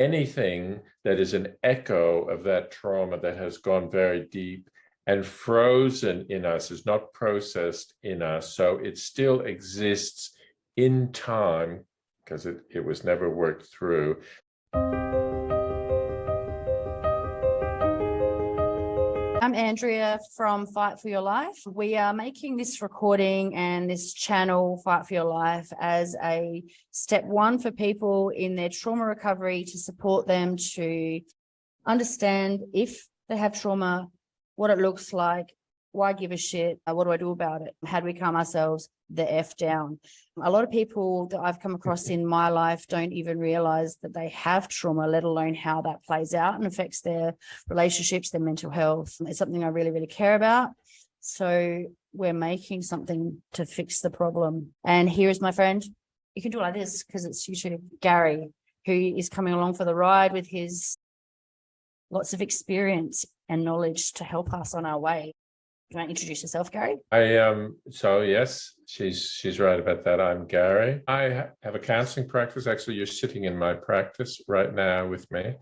anything that is an echo of that trauma that has gone very deep and frozen in us, is not processed in us. So it still exists in time because it was never worked through. I'm Andrea from Fight for Your Life. We are making this recording and this channel, Fight for Your Life, as a step one for people in their trauma recovery, to support them to understand if they have trauma, what it looks like, why give a shit, what do I do about it, how do we calm ourselves the F down. A lot of people that I've come across in my life don't even realize that they have trauma, let alone how that plays out and affects their relationships, their mental health. It's something I really, really care about. So we're making something to fix the problem. And here is my friend. You can do it like this because it's YouTube, Gary, who is coming along for the ride with his lots of experience and knowledge to help us on our way. Do you want to introduce yourself, Gary? So yes, she's right about that. I'm Gary. I have a counseling practice. Actually, you're sitting in my practice right now with me.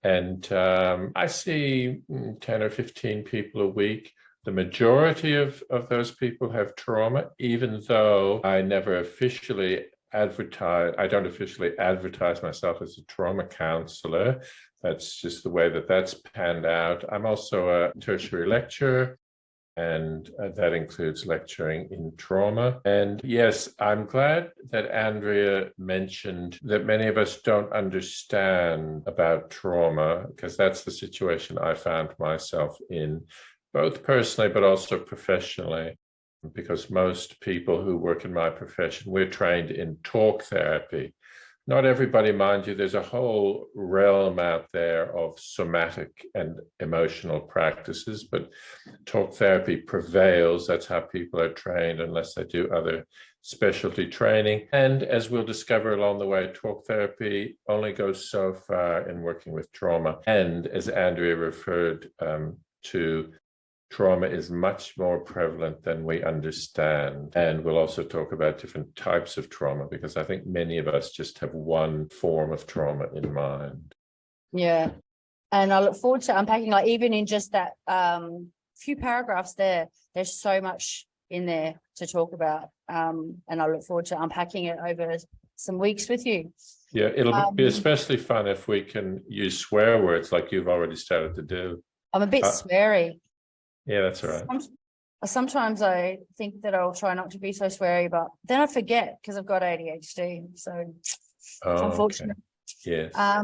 And I see 10 or 15 people a week. The majority of those people have trauma, even though I never officially advertise. I don't officially advertise myself as a trauma counselor. That's just the way that's panned out. I'm also a tertiary lecturer, and that includes lecturing in trauma. And yes, I'm glad that Andrea mentioned that many of us don't understand about trauma, because that's the situation I found myself in, both personally but also professionally, because most people who work in my profession, we're trained in talk therapy. Not everybody, mind you, there's a whole realm out there of somatic and emotional practices, but talk therapy prevails. That's how people are trained, unless they do other specialty training. And as we'll discover along the way, talk therapy only goes so far in working with trauma. And as Andrea referred to, trauma is much more prevalent than we understand. And we'll also talk about different types of trauma, because I think many of us just have one form of trauma in mind. Yeah. And I look forward to unpacking, like even in just that few paragraphs there's so much in there to talk about. And I look forward to unpacking it over some weeks with you. Yeah, it'll be especially fun if we can use swear words like you've already started to do. I'm a bit sweary. Yeah, that's all right. Sometimes I think that I'll try not to be so sweary, but then I forget because I've got ADHD. So it's unfortunate. Okay. Yes.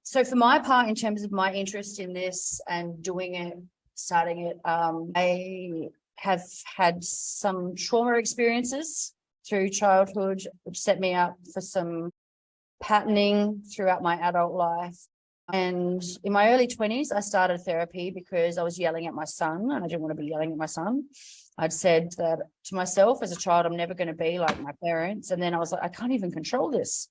So for my part, in terms of my interest in this and doing it, starting it, I have had some trauma experiences through childhood, which set me up for some patterning throughout my adult life. And in my early 20s, I started therapy because I was yelling at my son, and I didn't want to be yelling at my son. I'd said that to myself as a child, I'm never going to be like my parents. And then I was like, I can't even control this,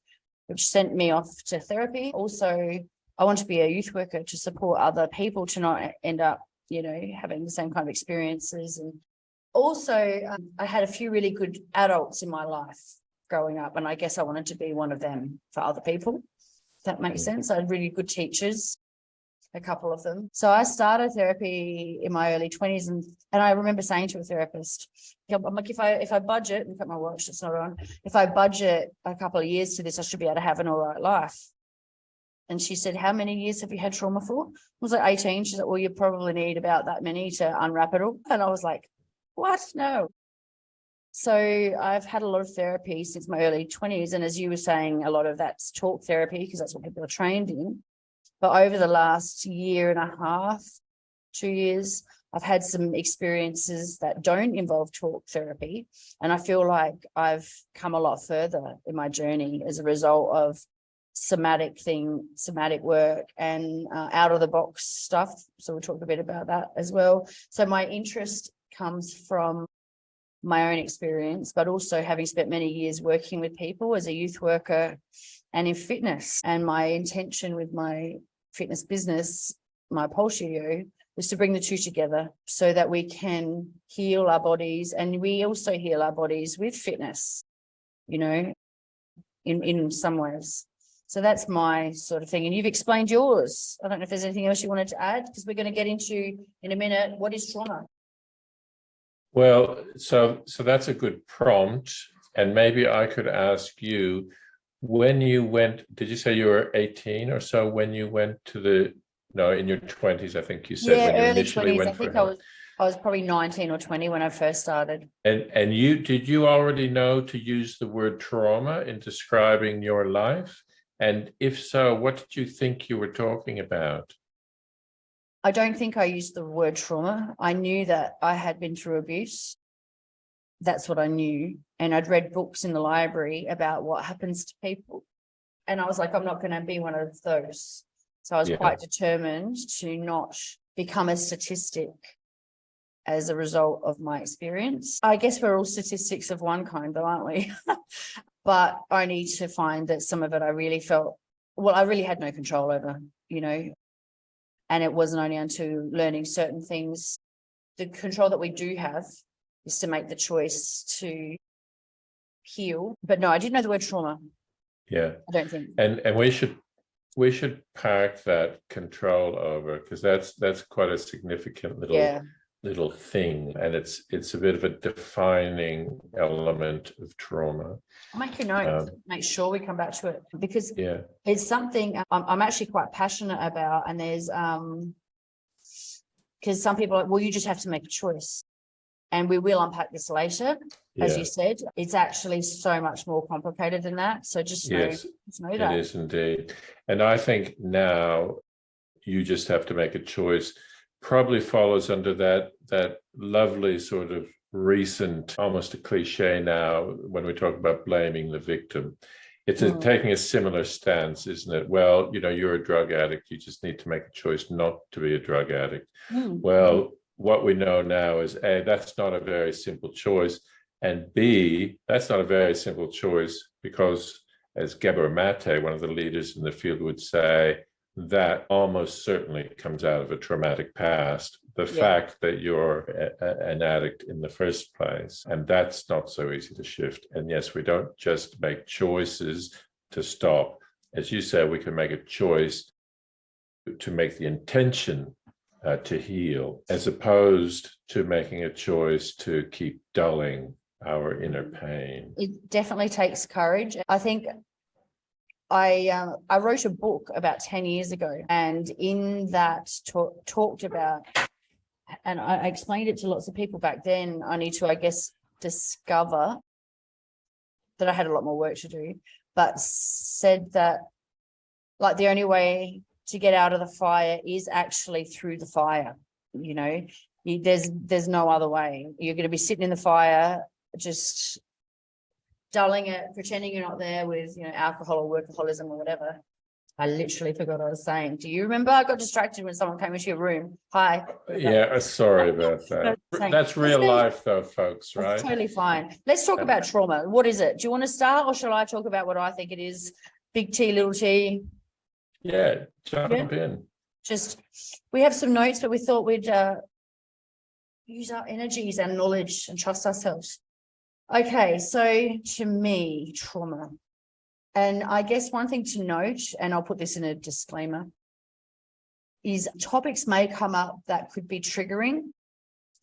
which sent me off to therapy. Also, I want to be a youth worker to support other people to not end up, having the same kind of experiences. And also, I had a few really good adults in my life growing up, and I guess I wanted to be one of them for other people. That makes sense. I had really good teachers, a couple of them. So I started therapy in my early 20s, and I remember saying to a therapist, I'm like, if I budget, look at my watch, it's not on, if I budget a couple of years to this, I should be able to have an all right life. And she said, how many years have you had trauma for? I was like 18. She said, well, you probably need about that many to unwrap it all. And I was like, what? No. So I've had a lot of therapy since my early 20s. And as you were saying, a lot of that's talk therapy because that's what people are trained in. But over the last year and a half, 2 years, I've had some experiences that don't involve talk therapy. And I feel like I've come a lot further in my journey as a result of somatic work and out of the box stuff. So we'll talk a bit about that as well. So my interest comes from my own experience, but also having spent many years working with people as a youth worker and in fitness. And my intention with my fitness business, my pole studio, was to bring the two together so that we can heal our bodies. And we also heal our bodies with fitness, in some ways. So that's my sort of thing. And you've explained yours. I don't know if there's anything else you wanted to add, because we're going to get into in a minute, what is trauma? Well, so that's a good prompt. And maybe I could ask you, when you went, did you say you were 18 or so when you went to in your 20s, I think you said, when you early initially 20s. went I for think help. I was probably 19 or 20 when I first started. And did you already know to use the word trauma in describing your life? And if so, what did you think you were talking about? I don't think I used the word trauma. I knew that I had been through abuse. That's what I knew. And I'd read books in the library about what happens to people. And I was like, I'm not going to be one of those. So I was quite determined to not become a statistic as a result of my experience. I guess we're all statistics of one kind, though, aren't we? But I need to find that some of it I really felt, I really had no control over, and it wasn't only until learning certain things, the control that we do have is to make the choice to heal. But no, I didn't know the word trauma. Yeah. I don't think. And we should park that control over, because that's quite a significant little thing, and it's a bit of a defining element of trauma. I'll make a note, make sure we come back to it, because it's something I'm actually quite passionate about. And there's because some people are like, well, you just have to make a choice, and we will unpack this later. As you said, it's actually so much more complicated than that. So just know that. It is indeed. And I think now you just have to make a choice. Probably follows under that lovely sort of recent, almost a cliche now, when we talk about blaming the victim. It's taking a similar stance, isn't it? Well, you're a drug addict. You just need to make a choice not to be a drug addict. Well, what we know now is, A, that's not a very simple choice. And B, that's not a very simple choice because, as Gabor Mate, one of the leaders in the field, would say, that almost certainly comes out of a traumatic past. The fact that you're an addict in the first place, and that's not so easy to shift. And yes, we don't just make choices to stop. As you said, we can make a choice to make the intention to heal, as opposed to making a choice to keep dulling our inner pain. It definitely takes courage. I think I wrote a book about 10 years ago, and in that talked about, and I explained it to lots of people back then. I need to, I guess, discover that I had a lot more work to do, but said that, like, the only way to get out of the fire is actually through the fire. There's no other way. You're going to be sitting in the fire, just dulling it, pretending you're not there with, alcohol or workaholism or whatever. I literally forgot what I was saying. Do you remember? I got distracted when someone came into your room. Hi. Yeah, sorry about that. That's real life though, folks, right? That's totally fine. Let's talk about trauma. What is it? Do you want to start, or shall I talk about what I think it is? Big T, little t? Yeah, jump in. We have some notes, but we thought we'd use our energies and knowledge and trust ourselves. Okay, so to me, trauma. And I guess one thing to note, and I'll put this in a disclaimer, is topics may come up that could be triggering.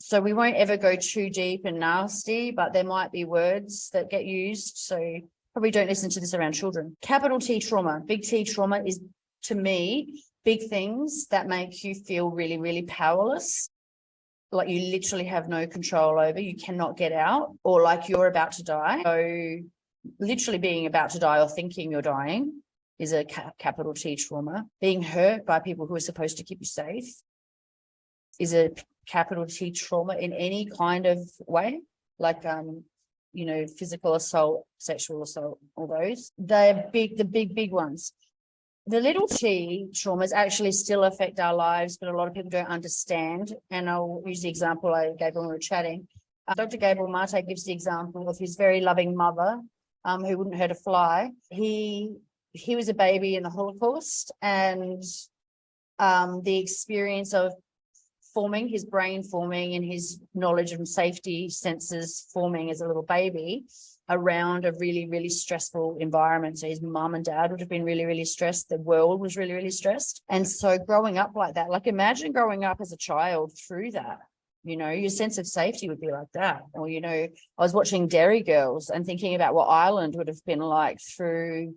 So we won't ever go too deep and nasty, but there might be words that get used. So probably don't listen to this around children. Capital T trauma, big T trauma is, to me, big things that make you feel really, really powerless. Like you literally have no control over, you cannot get out, or like you're about to die. So literally being about to die or thinking you're dying is a capital T trauma. Being hurt by people who are supposed to keep you safe is a capital T trauma in any kind of way, like, physical assault, sexual assault, all those. They're big, the big ones. The little t traumas actually still affect our lives, but a lot of people don't understand. And I'll use the example I gave when we were chatting. Dr. Gabor Mate gives the example of his very loving mother, who wouldn't hurt a fly. He was a baby in the Holocaust, and the experience of his brain forming and his knowledge and safety senses forming as a little baby around a really, really stressful environment. So his mum and dad would have been really, really stressed. The world was really, really stressed. And so growing up like that, like imagine growing up as a child through that. You know, your sense of safety would be like that. Or, you know, I was watching Dairy Girls and thinking about what Ireland would have been like through,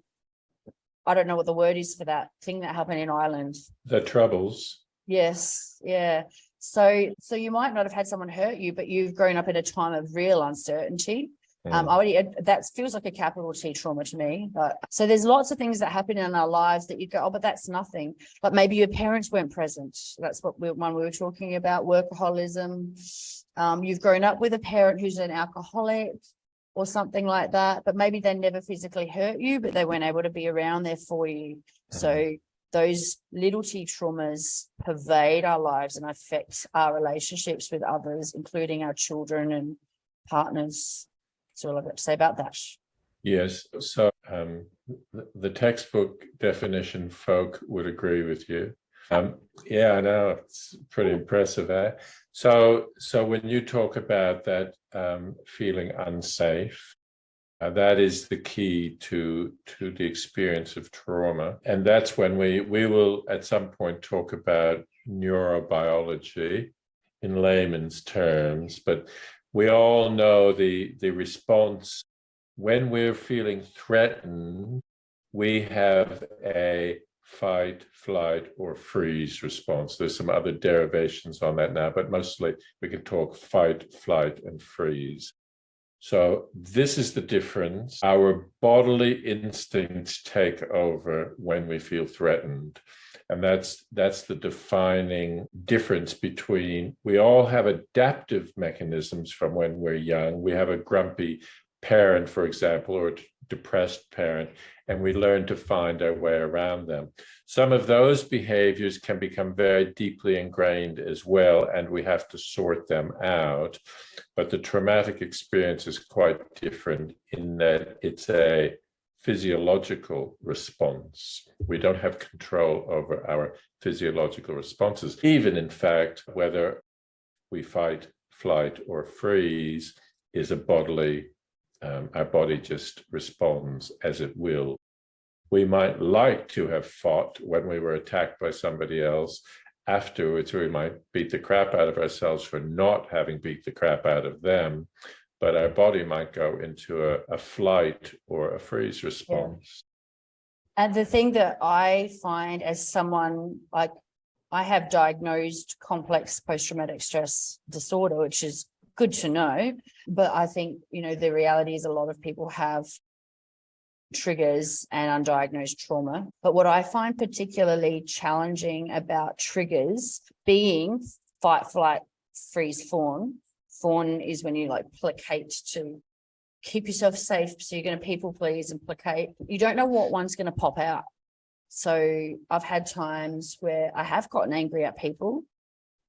I don't know what the word is for that thing that happened in Ireland. The Troubles. Yes. Yeah. So you might not have had someone hurt you, but you've grown up in a time of real uncertainty. That feels like a capital T trauma to me. So there's lots of things that happen in our lives that you go, oh, but that's nothing. But maybe your parents weren't present. That's what we were talking about, workaholism. You've grown up with a parent who's an alcoholic or something like that, but maybe they never physically hurt you, but they weren't able to be around there for you. So those little T traumas pervade our lives and affect our relationships with others, including our children and partners. That's all I've got to say about that. Yes. So the textbook definition folk would agree with you. Yeah, I know. It's pretty impressive, eh? So when you talk about that feeling unsafe, that is the key to the experience of trauma. And that's when we will at some point talk about neurobiology in layman's terms, but we all know the response when we're feeling threatened. We have a fight, flight, or freeze response. There's some other derivations on that now, but mostly we can talk fight, flight, and freeze. So this is the difference. Our bodily instincts take over when we feel threatened. And that's the defining difference between, we all have adaptive mechanisms from when we're young. We have a grumpy parent, for example, or a depressed parent, and we learn to find our way around them. Some of those behaviors can become very deeply ingrained as well, and we have to sort them out. But the traumatic experience is quite different in that it's a physiological response. We don't have control over our physiological responses. Even in fact, whether we fight, flight, or freeze is a bodily, our body just responds as it will. We might like to have fought when we were attacked by somebody else. Afterwards, we might beat the crap out of ourselves for not having beat the crap out of them. But our body might go into a flight or a freeze response. Yeah. And the thing that I find as someone, like I have diagnosed complex post-traumatic stress disorder, which is good to know. But I think, you know, the reality is a lot of people have triggers and undiagnosed trauma. But what I find particularly challenging about triggers being fight, flight, freeze, fawn. Fawn is when you like placate to keep yourself safe. So you're going to people please and placate. You don't know what one's going to pop out. So I've had times where I have gotten angry at people.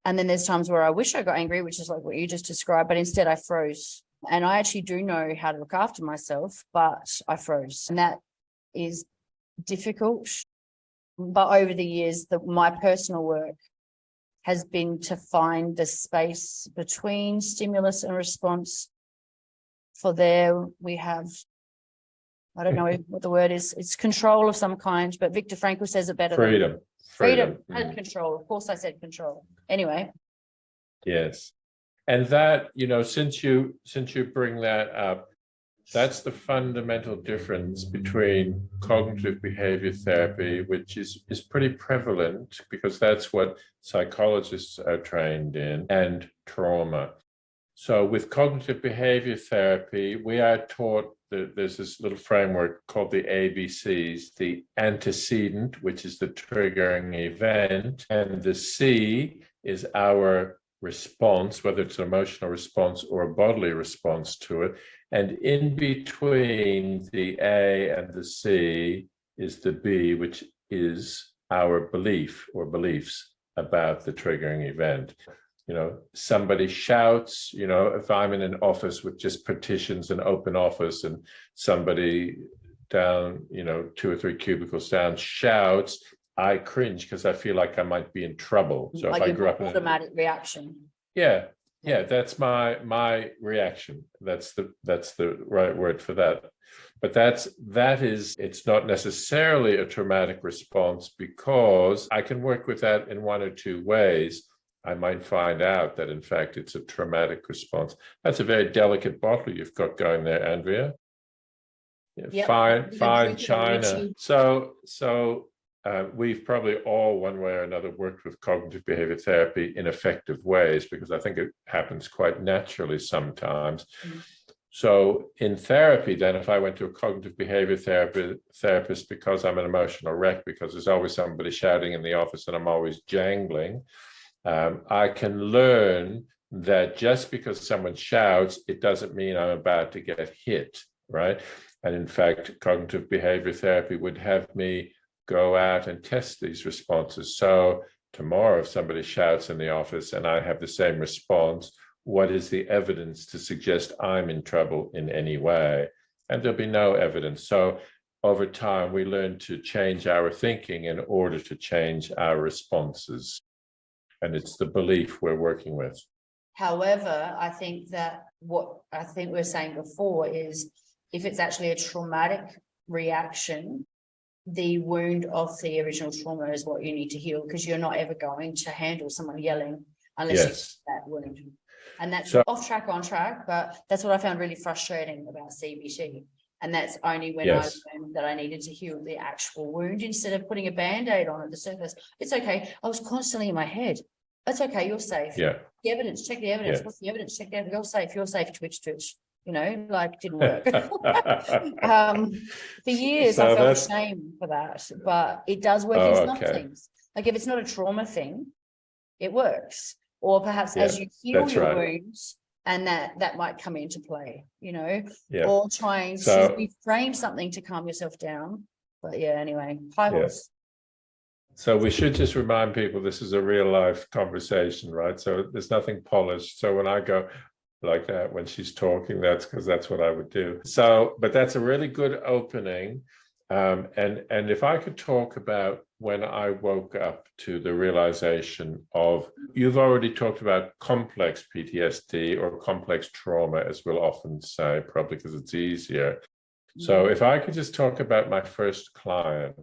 And then there's times where I wish I got angry, which is like what you just described, but instead I froze. And I actually do know how to look after myself, but I froze. And that is difficult. But over the years, my personal work has been to find the space between stimulus and response. For there, we have, I don't know what the word is. It's control of some kind, but Viktor Frankl says it better. Freedom and control. Of course, I said control. Anyway. Yes. And that, you know, since you bring that up, that's the fundamental difference between cognitive behavior therapy, which is pretty prevalent because that's what psychologists are trained in, and trauma. So with cognitive behavior therapy, we are taught that there's this little framework called the ABCs, the antecedent, which is the triggering event, and the C is our response, whether it's an emotional response or a bodily response to it. And in between the A and the C is the B, which is our belief or beliefs about the triggering event. You know, somebody shouts, you know, if I'm in an office with just partitions and open office and somebody down, you know, 2 or 3 cubicles down shouts, I cringe because I feel like I might be in trouble. So like if I grew up in automatic reaction. Yeah. Yeah, that's my reaction. That's the right word for that. But it's not necessarily a traumatic response, because I can work with that in one or two ways. I might find out that in fact it's a traumatic response. That's a very delicate bottle you've got going there, Andrea. Yep. Fine china. So we've probably all, one way or another, worked with cognitive behavior therapy in effective ways, because I think it happens quite naturally sometimes. Mm. So in therapy, then, if I went to a cognitive behavior therapist because I'm an emotional wreck, because there's always somebody shouting in the office and I'm always jangling, I can learn that just because someone shouts, it doesn't mean I'm about to get hit, right? And in fact, cognitive behavior therapy would have me go out and test these responses. So tomorrow, if somebody shouts in the office and I have the same response, what is the evidence to suggest I'm in trouble in any way? And there'll be no evidence. So over time, we learn to change our thinking in order to change our responses. And it's the belief we're working with. However, I think that what I think we were saying before is, if it's actually a traumatic reaction, the wound of the original trauma is what you need to heal, because you're not ever going to handle someone yelling unless you have that wound. And that's off track, on track, but that's what I found really frustrating about CBT. And that's only when I learned that I needed to heal the actual wound instead of putting a Band-Aid on at the surface. It's okay. I was constantly in my head. It's okay. You're safe. Yeah. The evidence, check the evidence. What's the evidence? Check the evidence. You're safe, twitch. You know, like, didn't work. For years, I felt ashamed for that, but it does work in some things. Like if it's not a trauma thing, it works. Or perhaps as you heal your wounds, and that might come into play, you know, or trying to reframe something to calm yourself down. But anyway, high horse. So we should just remind people this is a real life conversation, right? So there's nothing polished. So when I go like that when she's talking, that's because that's what I would do. So, but that's a really good opening. And if I could talk about when I woke up to the realization of, you've already talked about complex PTSD or complex trauma, as we'll often say, probably because it's easier. So if I could just talk about my first client.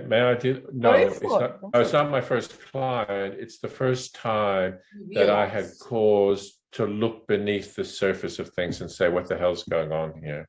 May I do? No, it's not my first client. It's the first time that I had cause to look beneath the surface of things and say, what the hell's going on here?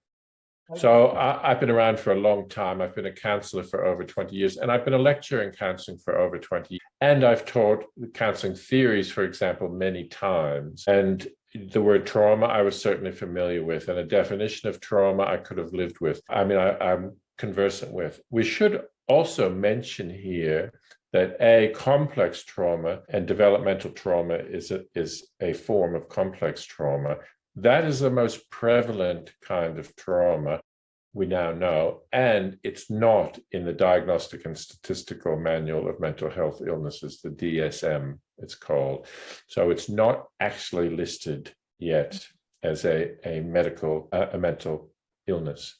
So I've been around for a long time. I've been a counselor for over 20 years, and I've been a lecturer in counseling for over 20 years. And I've taught counseling theories, for example, many times. And the word trauma, I was certainly familiar with, and a definition of trauma I could have lived with. I mean, I'm conversant with. We should also mention here that complex trauma and developmental trauma is a form of complex trauma. That is the most prevalent kind of trauma we now know, and it's not in the Diagnostic and Statistical Manual of Mental Health Illnesses, the DSM it's called. So it's not actually listed yet as a mental illness.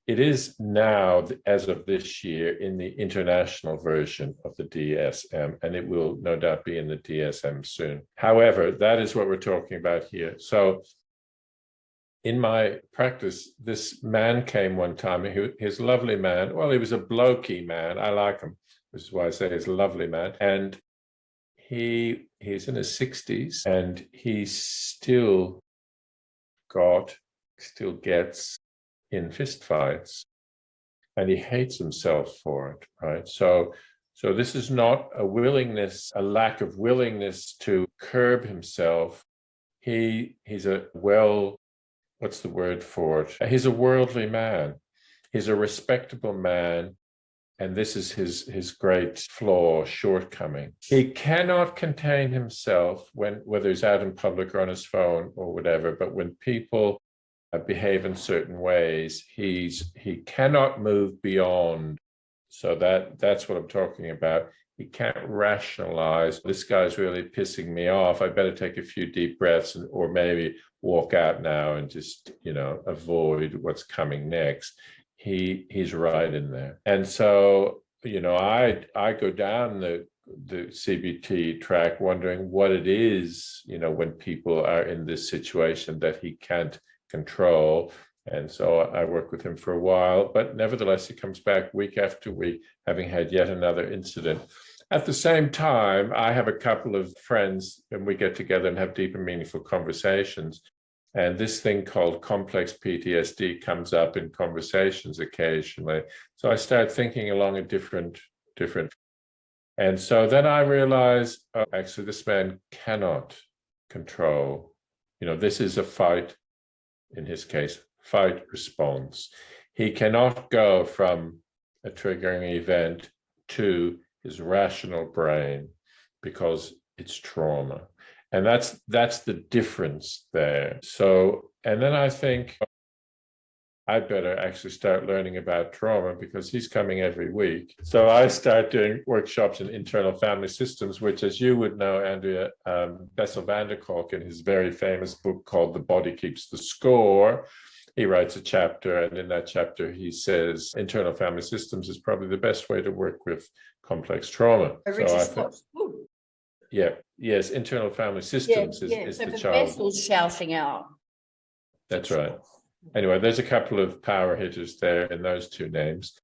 It is now, as of this year, in the international version of the DSM, and it will no doubt be in the DSM soon. However, that is what we're talking about here. So in my practice, this man came one time. He's a lovely man. Well, he was a blokey man. I like him, which is why I say he's a lovely man. And he's in his 60s, and he still gets in fistfights, and he hates himself for it, right? So this is not a lack of willingness to curb himself. He's what's the word for it? He's a worldly man. He's a respectable man, and this is his great flaw, shortcoming. He cannot contain himself whether he's out in public or on his phone or whatever, but when people behave in certain ways, he cannot move beyond. So that's what I'm talking about. He can't rationalize, this guy's really pissing me off. I better take a few deep breaths or maybe walk out now and just, avoid what's coming next. He's right in there. And so, I go down the CBT track, wondering what it is, when people are in this situation that he can't control. And so I work with him for a while, but nevertheless, he comes back week after week, having had yet another incident. At the same time, I have a couple of friends, and we get together and have deep and meaningful conversations. And this thing called complex PTSD comes up in conversations occasionally. So I start thinking along a different. And so then I realized, oh, actually, this man cannot control. This is a fight, in his case, fight response. He cannot go from a triggering event to his rational brain because it's trauma. And that's the difference there. So, and then I think I better actually start learning about trauma because he's coming every week. So I start doing workshops in internal family systems, which, as you would know, Andrea, Bessel van der Kolk, in his very famous book called The Body Keeps the Score, he writes a chapter, and in that chapter he says internal family systems is probably the best way to work with complex trauma. Yes, internal family systems is so the the child. Bessel's shouting out. That's right. Anyway, there's a couple of power hitters there in those two names.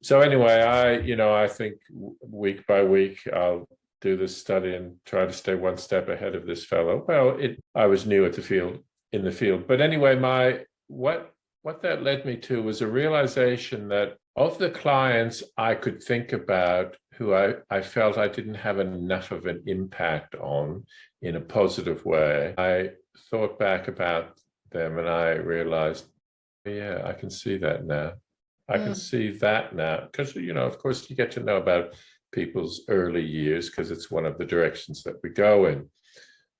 So anyway, I think week by week I'll do this study and try to stay one step ahead of this fellow. Well, I was new in the field, but anyway, what that led me to was a realization that of the clients I could think about who I felt I didn't have enough of an impact on in a positive way, I thought back about them and I realized, yeah, I can see that now. I can see that now because, of course, you get to know about people's early years because it's one of the directions that we go in.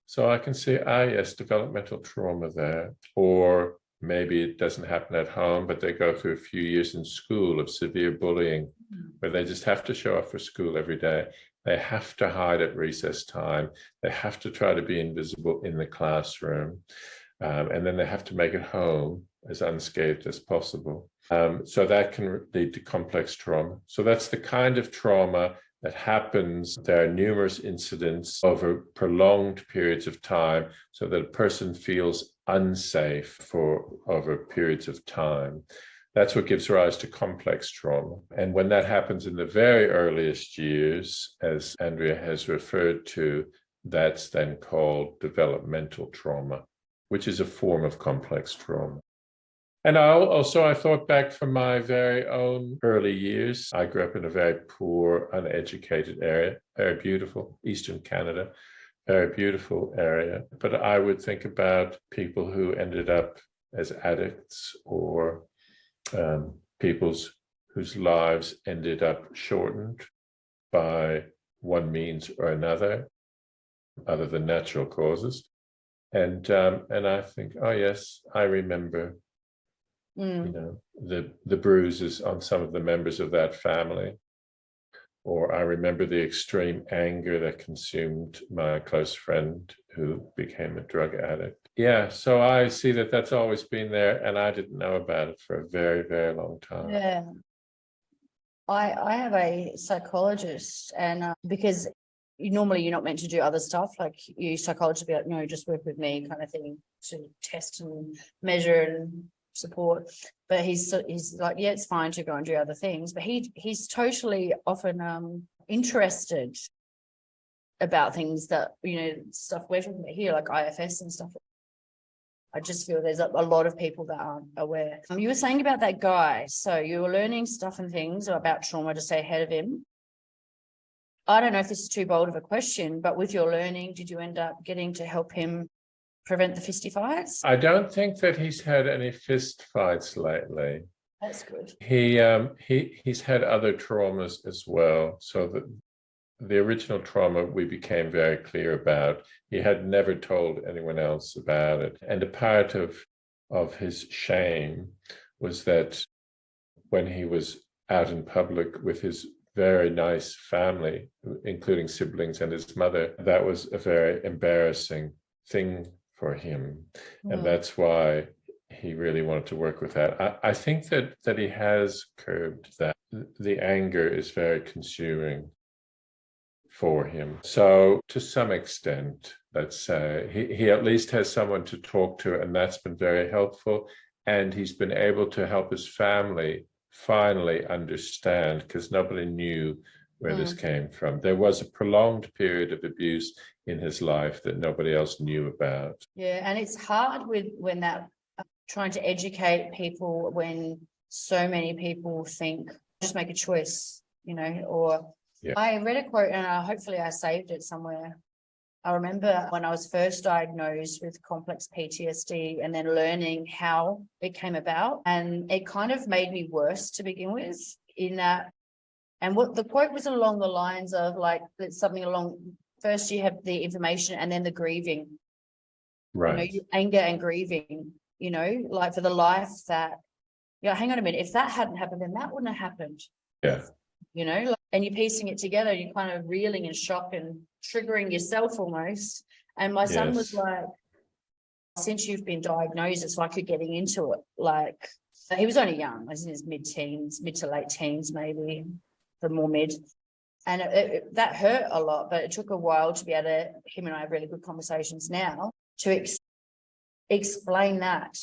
So I can see, yes, developmental trauma there, or maybe it doesn't happen at home, but they go through a few years in school of severe bullying where they just have to show up for school every day. They have to hide at recess time. They have to try to be invisible in the classroom. And then they have to make it home as unscathed as possible. So that can lead to complex trauma. So that's the kind of trauma that happens. There are numerous incidents over prolonged periods of time so that a person feels unsafe for over periods of time. That's what gives rise to complex trauma. And when that happens in the very earliest years, as Andrea has referred to, that's then called developmental trauma, which is a form of complex trauma. And I thought back from my very own early years. I grew up in a very poor, uneducated area, very beautiful, Eastern Canada, very beautiful area. But I would think about people who ended up as addicts or people whose lives ended up shortened by one means or another, other than natural causes. And I think, oh yes, I remember, the bruises on some of the members of that family, or I remember the extreme anger that consumed my close friend who became a drug addict. Yeah, so I see that that's always been there, and I didn't know about it for a very, very long time. Yeah, I have a psychologist, and because normally you're not meant to do other stuff, like you psychologists be like, no, just work with me kind of thing, to test and measure and support. But he's like, yeah, it's fine to go and do other things, but he's totally often interested about things that, stuff we're talking about here, like IFS and stuff. I just feel there's a lot of people that aren't aware. You were saying about that guy, so you were learning stuff and things about trauma to stay ahead of him. I don't know if this is too bold of a question, but with your learning, did you end up getting to help him prevent the fisty fights? I don't think that he's had any fist fights lately. That's good. He's had other traumas as well. So the original trauma we became very clear about. He had never told anyone else about it. And a part of his shame was that when he was out in public with his very nice family, including siblings and his mother, that was a very embarrassing thing for him. And that's why he really wanted to work with that. I think that he has curbed that. The anger is very consuming. for him. So to some extent, let's say, he at least has someone to talk to, and that's been very helpful. And he's been able to help his family finally understand, because nobody knew where this came from. There was a prolonged period of abuse in his life that nobody else knew about. Yeah, and it's hard when that trying to educate people when so many people think just make a choice, or I read a quote and hopefully I saved it somewhere. I remember when I was first diagnosed with complex PTSD and then learning how it came about, and it kind of made me worse to begin with in that. And what the quote was along the lines of like, it's something along, first you have the information and then the grieving, Right. Anger and grieving, like for the life that, hang on a minute, if that hadn't happened, then that wouldn't have happened. Yeah. And you're piecing it together, you're kind of reeling in shock and triggering yourself almost. And my son was like, since you've been diagnosed, it's like you're getting into it. Like, he was only young, I was in his mid to late teens, maybe, the more mid. And that hurt a lot, but it took a while to be able to, him and I have really good conversations now, to explain that.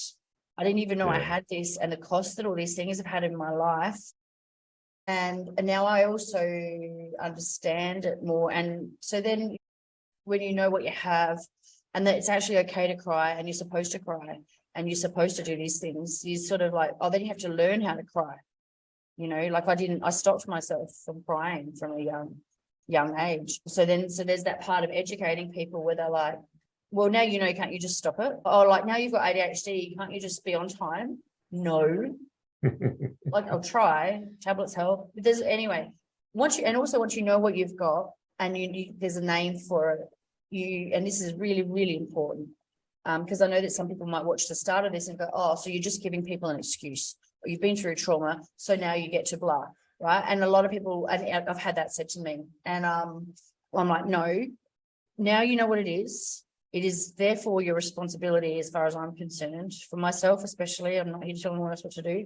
I didn't even know I had this and the cost that all these things have had in my life. And now I also understand it more. And so then when you know what you have and that it's actually okay to cry and you're supposed to cry and you're supposed to do these things, you sort of like, then you have to learn how to cry. Like I stopped myself from crying from a young age. So there's that part of educating people where they're like, well, now can't you just stop it? Oh, like now you've got ADHD, can't you just be on time? No. Like I'll try, tablets help. But once you know what you've got and there's a name for it, and this is really, really important. Because I know that some people might watch the start of this and go, oh, so you're just giving people an excuse. Or you've been through trauma, so now you get to blah, right? And a lot of people, and I've had that said to me, and I'm like, no, now you know what it is. It is therefore your responsibility, as far as I'm concerned, for myself especially, I'm not here to tell anyone else what to do,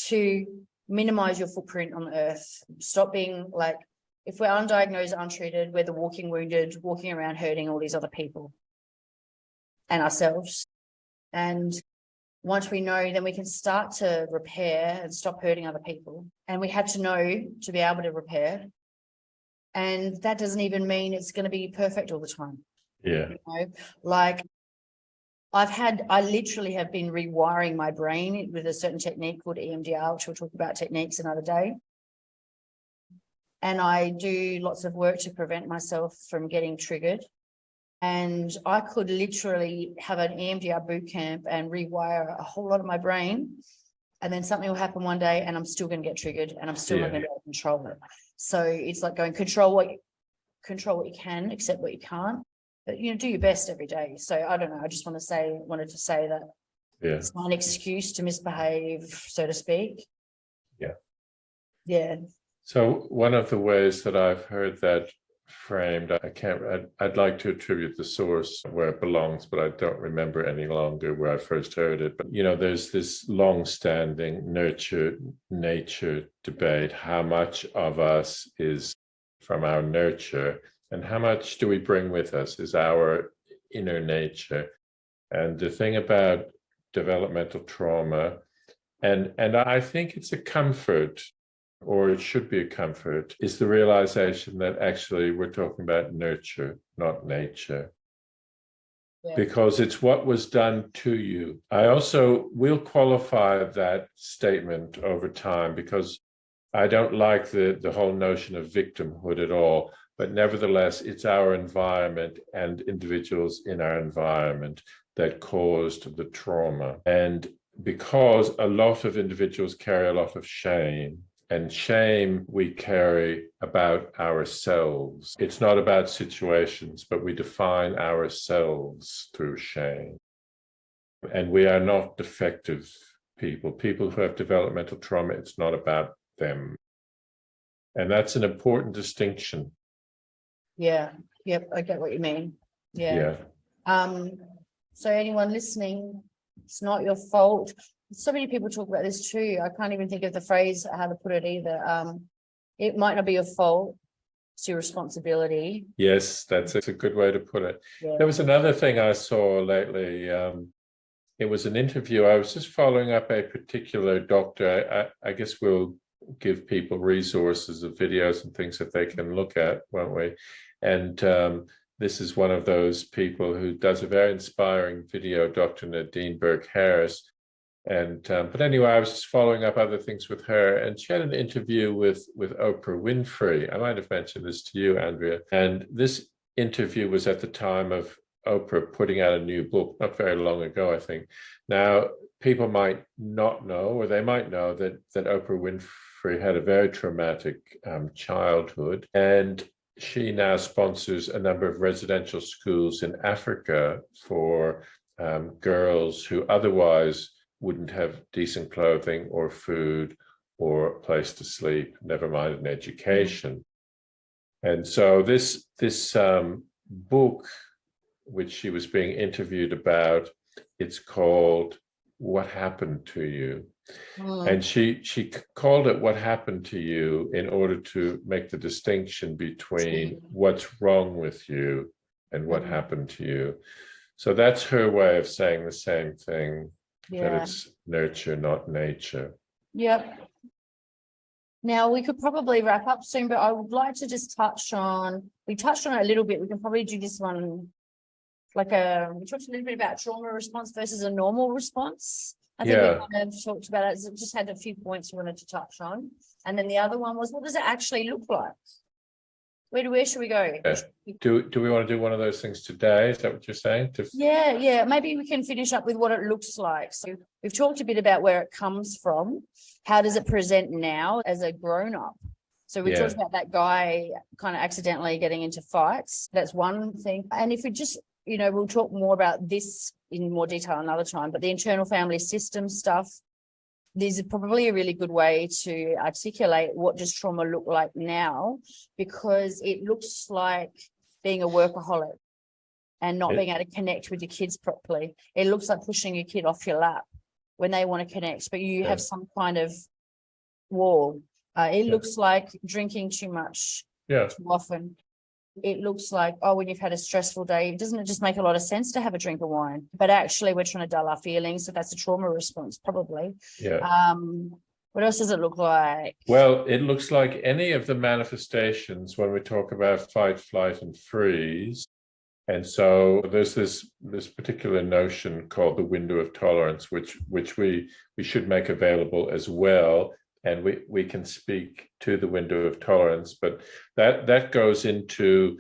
to minimize your footprint on the earth. Stop being like, if we're undiagnosed, untreated, we're the walking wounded, walking around hurting all these other people and ourselves. And once we know, then we can start to repair and stop hurting other people. And we have to know to be able to repair. And that doesn't even mean it's going to be perfect all the time. Yeah. Like I literally have been rewiring my brain with a certain technique called EMDR, which we'll talk about techniques another day. And I do lots of work to prevent myself from getting triggered. And I could literally have an EMDR boot camp and rewire a whole lot of my brain. And then something will happen one day and I'm still going to get triggered and I'm still not going to be able to control it. So it's like going control what you can, accept what you can't. But, do your best every day. So I don't know. I just wanted to say that it's not an excuse to misbehave, so to speak. Yeah. Yeah. So one of the ways that I've heard that framed, I'd like to attribute the source where it belongs, but I don't remember any longer where I first heard it. But, there's this long-standing nurture-nature debate. How much of us is from our nurture and how much do we bring with us is our inner nature? And the thing about developmental trauma, and I think it's a comfort, or it should be a comfort, is the realization that actually we're talking about nurture, not nature. Yeah. Because it's what was done to you. I also will qualify that statement over time because I don't like the whole notion of victimhood at all. But nevertheless, it's our environment and individuals in our environment that caused the trauma. And because a lot of individuals carry a lot of shame, and shame we carry about ourselves. It's not about situations, but we define ourselves through shame. And we are not defective people. People who have developmental trauma, it's not about them. And that's an important distinction. Yeah. Yep. I get what you mean. Yeah. So anyone listening, it's not your fault. So many people talk about this too. I can't even think of the phrase, how to put it either. It might not be your fault. responsibility. Yes, that's a good way to put it. Yeah. There was another thing I saw lately. It was an interview. I was just following up a particular doctor. I guess we'll give people resources of videos and things that they can look at, won't we? And this is one of those people who does a very inspiring video, Dr. Nadine Burke-Harris. And but anyway, I was just following up other things with her, and she had an interview with Oprah Winfrey. I might have mentioned this to you, Andrea. And this interview was at the time of Oprah putting out a new book, not very long ago, I think. Now, people might not know, or they might know that Oprah Winfrey had a very traumatic childhood, and she now sponsors a number of residential schools in Africa for girls who otherwise wouldn't have decent clothing or food or a place to sleep, never mind an education. And so this book, which she was being interviewed about, it's called What Happened to You? And she called it What Happened to You in order to make the distinction between what's wrong with you and what happened to you. So that's her way of saying the same thing, that it's nurture, not nature. Yep. Now, we could probably wrap up soon, but I would like to just we touched on it a little bit. We can probably do this one we talked a little bit about trauma response versus a normal response. I think we kind of talked about it. Just had a few points we wanted to touch on. And then the other one was, what does it actually look like? Where should we go? Yeah. Do we want to do one of those things today? Is that what you're saying? Yeah. Maybe we can finish up with what it looks like. So we've talked a bit about where it comes from. How does it present now as a grown-up? So we talked about that guy kind of accidentally getting into fights. That's one thing. And if we just, we'll talk more about this in more detail another time, but the internal family system stuff, this is probably a really good way to articulate what does trauma look like now, because it looks like being a workaholic and not being able to connect with your kids properly. It looks like pushing your kid off your lap when they want to connect, but you have some kind of wall. It looks like drinking too much too often. It looks like, when you've had a stressful day, doesn't it just make a lot of sense to have a drink of wine? But actually, we're trying to dull our feelings. So that's a trauma response, probably. Yeah. What else does it look like? Well, it looks like any of the manifestations when we talk about fight, flight, and freeze. And so there's this particular notion called the window of tolerance, which we should make available as well. And we can speak to the window of tolerance, but that goes into,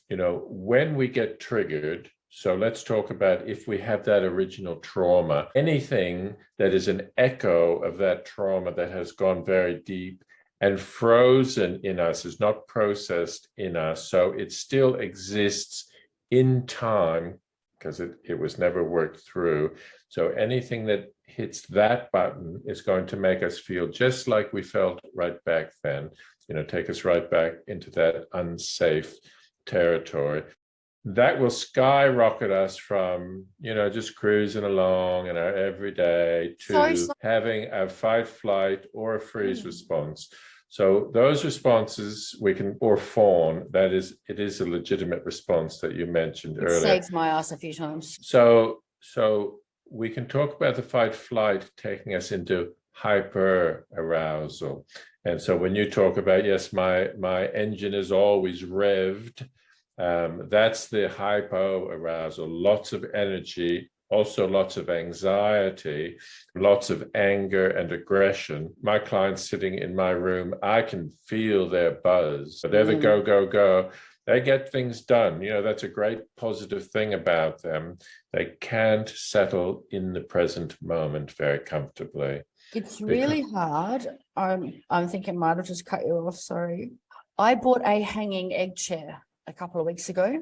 when we get triggered. So let's talk about if we have that original trauma, anything that is an echo of that trauma that has gone very deep and frozen in us, is not processed in us. So it still exists in time because it was never worked through. So anything that hits that button is going to make us feel just like we felt right back then, take us right back into that unsafe territory. That will skyrocket us from, just cruising along in our everyday to having a fight, flight, or a freeze response. So those responses or fawn, it is a legitimate response that you mentioned earlier. It saved my ass a few times. So we can talk about the fight flight taking us into hyper arousal. And so when you talk about, yes, my engine is always revved, that's the hypo arousal, lots of energy, also lots of anxiety, lots of anger and aggression. My clients sitting in my room, I can feel their buzz. They're the go, go, go. They get things done. That's a great positive thing about them. They can't settle in the present moment very comfortably. It's really hard. I'm thinking I might have just cut you off. Sorry. I bought a hanging egg chair a couple of weeks ago.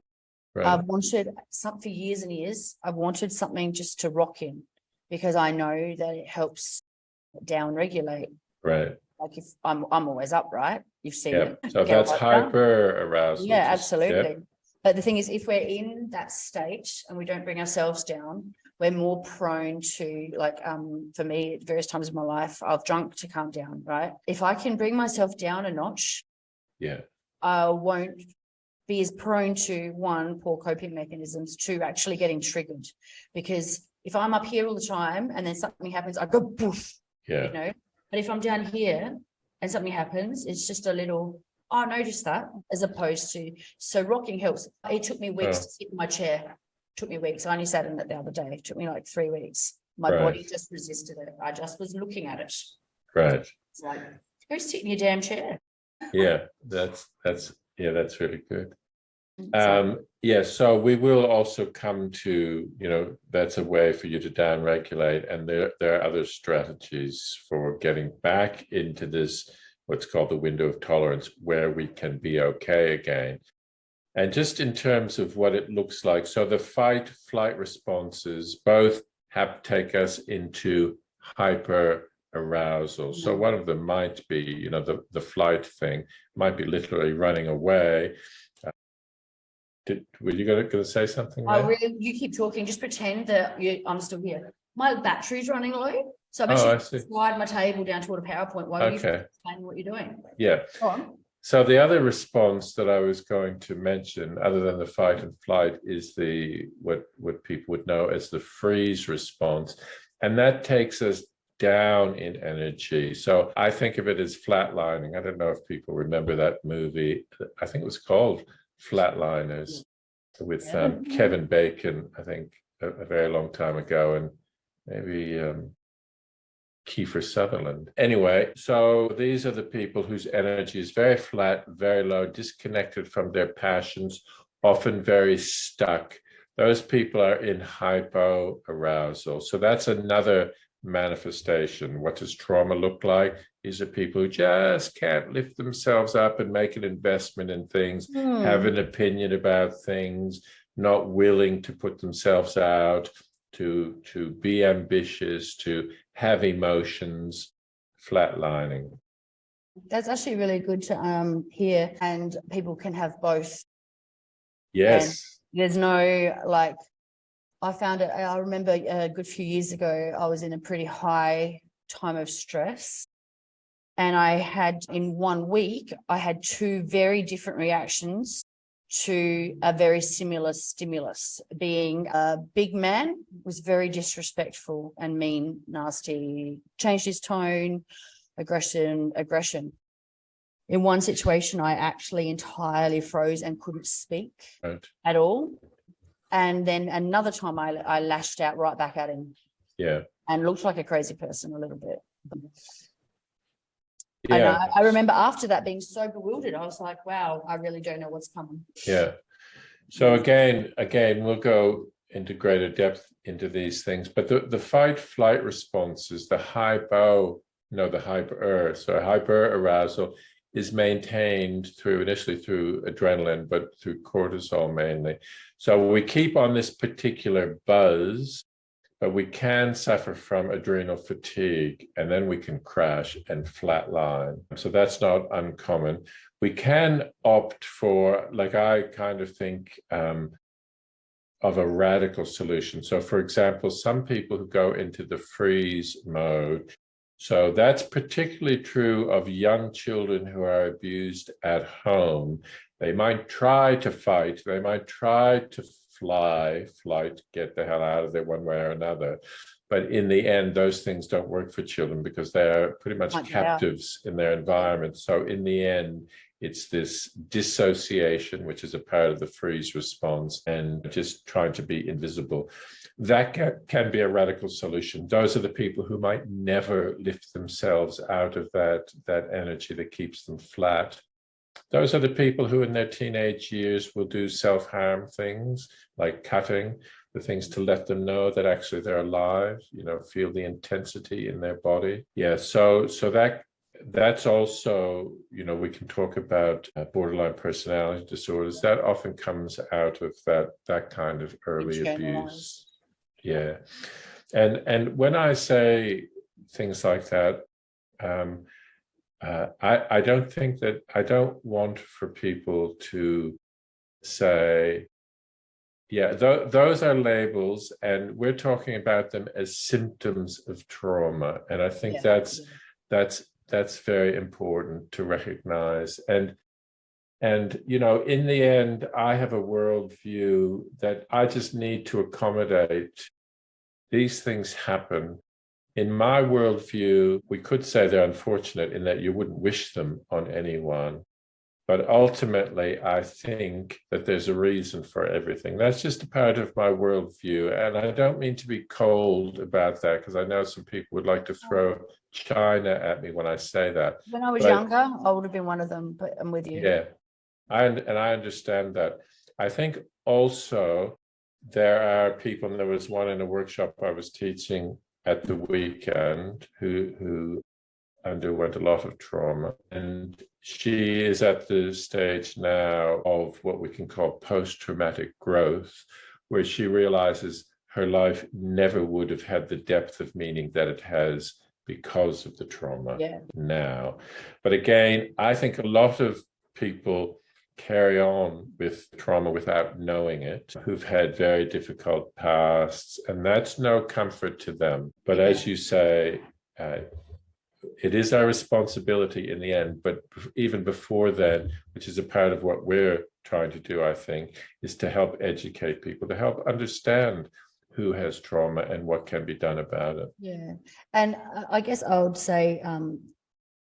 Right. I've wanted something for years and years. I've wanted something just to rock in because I know that it helps down regulate. Right. Like if I'm always upright, you've seen it. So that's hyper arousal. Yeah, absolutely. But the thing is, if we're in that state and we don't bring ourselves down, we're more prone to, for me, at various times in my life, I've drunk to calm down, right? If I can bring myself down a notch, won't be as prone to, one, poor coping mechanisms, two, actually getting triggered. Because if I'm up here all the time and then something happens, I go poof, Yeah. But if I'm down here and something happens, it's just a little, I noticed that, as opposed to, so rocking helps. It took me weeks to sit in my chair. It took me weeks. I only sat in it the other day. It took me like 3 weeks. My body just resisted it. I just was looking at it. Right. It's like, go sit in your damn chair. Yeah, that's really good. So we will also come to, that's a way for you to down regulate, and there are other strategies for getting back into this, what's called the window of tolerance, where we can be okay again. And just in terms of what it looks like, so the fight flight responses both have to take us into hyper arousal. So one of them might be, the flight thing might be literally running away. Were you going to say something? You keep talking. Just pretend that I'm still here. My battery's running low, so I'm actually slide my table down toward a PowerPoint while you explain what you're doing. Yeah. Go on. So the other response that I was going to mention, other than the fight and flight, is what people would know as the freeze response, and that takes us down in energy. So I think of it as flatlining. I don't know if people remember that movie. I think it was called Flatliners with Kevin Bacon, I think a very long time ago, and maybe Kiefer Sutherland. Anyway, so these are the people whose energy is very flat, very low, disconnected from their passions, often very stuck. Those people are in hypoarousal. So that's another manifestation. What does trauma look like? These are people who just can't lift themselves up and make an investment in things, have an opinion about things, not willing to put themselves out, to be ambitious, to have emotions, flatlining. That's actually really good to hear, and people can have both. Yes. And there's no, like, I found it, I remember a good few years ago, I was in a pretty high time of stress. And I had, in 1 week, I had 2 very different reactions to a very similar stimulus. Being a big man was very disrespectful and mean, nasty, changed his tone, aggression. In one situation, I actually entirely froze and couldn't speak at all. And then another time I lashed out right back at him. Yeah. And looked like a crazy person a little bit. Yeah. And I remember after that being so bewildered, I was like, wow, I really don't know what's coming. Yeah. So again, we'll go into greater depth into these things, but the fight flight responses, the hyper arousal is maintained initially through adrenaline, but through cortisol mainly. So we keep on this particular buzz, but we can suffer from adrenal fatigue, and then we can crash and flatline. So that's not uncommon. We can opt for, like, I kind of think of a radical solution. So for example, some people who go into the freeze mode, so that's particularly true of young children who are abused at home. They might try to fight, they might try to flight, get the hell out of there one way or another. But in the end, those things don't work for children because they're pretty much captives in their environment. So in the end, it's this dissociation, which is a part of the freeze response, and just trying to be invisible. That can be a radical solution. Those are the people who might never lift themselves out of that energy that keeps them flat. Those are the people who in their teenage years will do self-harm things like cutting, the things to let them know that actually they're alive, feel the intensity in their body. Yeah, so that's also, we can talk about borderline personality disorders. That often comes out of that kind of early abuse. Yeah. And when I say things like that, I don't want for people to say, those are labels, and we're talking about them as symptoms of trauma. And I think that's very important to recognize. And And, you know, in the end, I have a worldview that I just need to accommodate. These things happen. In my worldview, we could say they're unfortunate in that you wouldn't wish them on anyone. But ultimately, I think that there's a reason for everything. That's just a part of my worldview. And I don't mean to be cold about that, because I know some people would like to throw China at me when I say that. When I was younger, I would have been one of them, but I'm with you. Yeah, I understand that. I think also there are people, and there was one in a workshop I was teaching at the weekend who underwent a lot of trauma, and she is at the stage now of what we can call post-traumatic growth, where she realizes her life never would have had the depth of meaning that it has because of the trauma now. But again, I think a lot of people carry on with trauma without knowing it, who've had very difficult pasts, and that's no comfort to them. But as you say, it is our responsibility in the end, but even before that, which is a part of what we're trying to do, I think, is to help educate people, to help understand who has trauma and what can be done about it. Yeah. And I guess I would say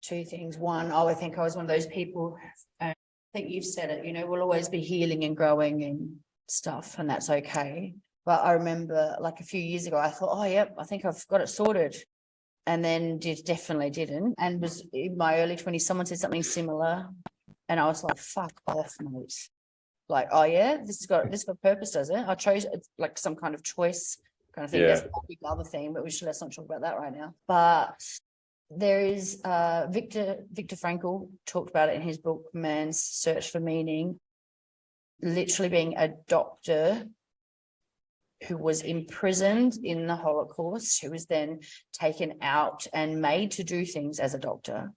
two things. One, I think I was one of those people, I think you've said it, you know, we'll always be healing and growing and stuff, and that's okay. But I remember like a few years ago, I thought, oh, yep, I think I've got it sorted. And then definitely didn't. And was in my early 20s, someone said something similar. And I was like, fuck off, mate. Like, oh yeah, this got purpose, does it? I chose like some kind of choice kind of thing. That's a big other thing, but let's not talk about that right now. But there is Viktor Frankl talked about it in his book, Man's Search for Meaning, literally being a doctor who was imprisoned in the Holocaust, who was then taken out and made to do things as a doctor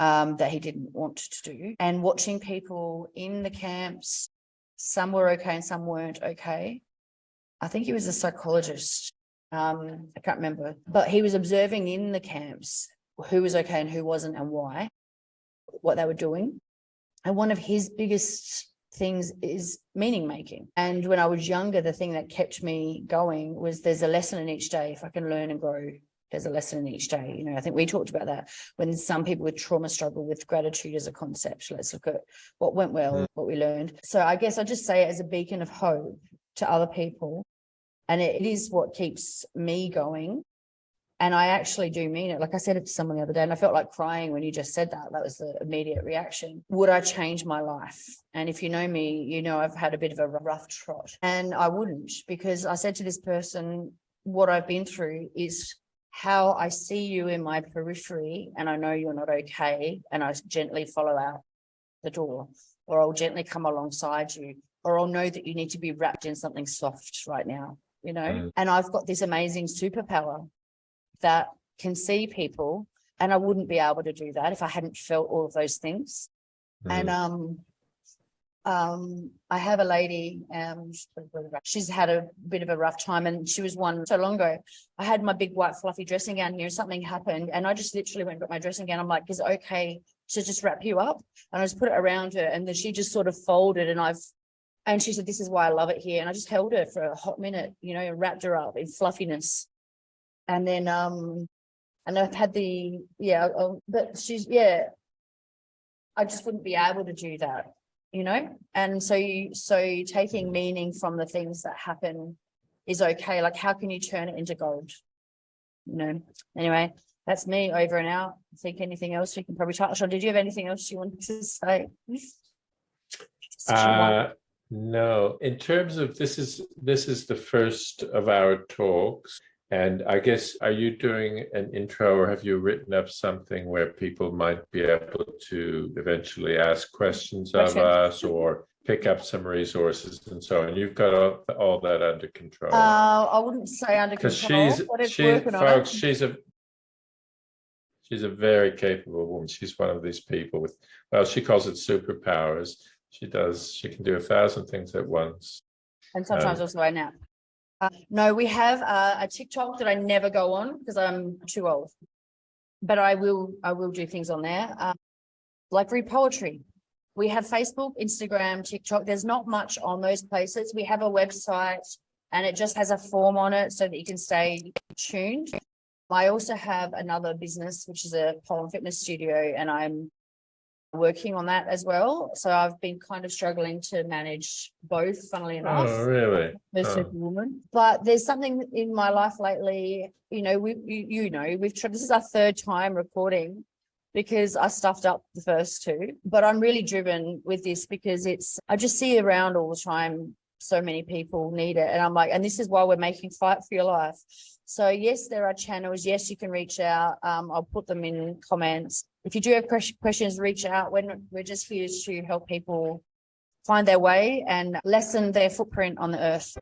that he didn't want to do. And watching people in the camps, some were okay and some weren't okay. I think he was a psychologist. I can't remember, but he was observing in the camps who was okay and who wasn't and why, what they were doing. And one of his biggest things is meaning making. And when I was younger, the thing that kept me going was there's a lesson in each day. If I can learn and grow, there's a lesson in each day. You know, I think we talked about that when some people with trauma struggle with gratitude as a concept. Let's look at what went well, what we learned. So I guess I just say it as a beacon of hope to other people. And it is what keeps me going. And I actually do mean it. Like I said it to someone the other day, and I felt like crying when you just said that. That was the immediate reaction. Would I change my life? And if you know me, you know I've had a bit of a rough trot. And I wouldn't, because I said to this person, what I've been through is how I see you in my periphery, and I know you're not okay, and I gently follow out the door, or I'll gently come alongside you, or I'll know that you need to be wrapped in something soft right now, you know? And I've got this amazing superpower that can see people, and I wouldn't be able to do that if I hadn't felt all of those things. And I have a lady, she's had a bit of a rough time, and she was one so long ago. I had my big white fluffy dressing gown here, and something happened, and I just literally went and got my dressing gown. I'm like, is it okay to just wrap you up? And I just put it around her, and then she just sort of folded, and she said, this is why I love it here. And I just held her for a hot minute, you know, and wrapped her up in fluffiness. And then, and I've had but she's, I just wouldn't be able to do that, you know? And so taking meaning from the things that happen is okay. Like, how can you turn it into gold? You know? Anyway, that's me over and out. I think anything else we can probably touch on. Did you have anything else you wanted to say? No, in terms of this is the first of our talks. And I guess, are you doing an intro, or have you written up something where people might be able to eventually ask questions of us or pick up some resources and so on? You've got all that under control. I wouldn't say under control. She's a very capable woman. She's one of these people with, well, she calls it superpowers. She can do 1,000 things at once. And sometimes also I nap. No, we have a TikTok that I never go on because I'm too old, but I will do things on there, like read poetry. We have Facebook, Instagram, TikTok. There's not much on those places. We have a website and it just has a form on it so that you can stay tuned. I also have another business, which is a pole and fitness studio, and I'm working on that as well. So I've been kind of struggling to manage both, funnily enough. Oh, really? The Superwoman. But there's something in my life lately, we've tried, this is our third time recording because I stuffed up the first two, but I'm really driven with this because I just see around all the time, so many people need it. And I'm like, and this is why we're making Fight for Your Life. So yes, there are channels. Yes, you can reach out. I'll put them in comments. If you do have questions, reach out. We're just here to help people find their way and lessen their footprint on the earth.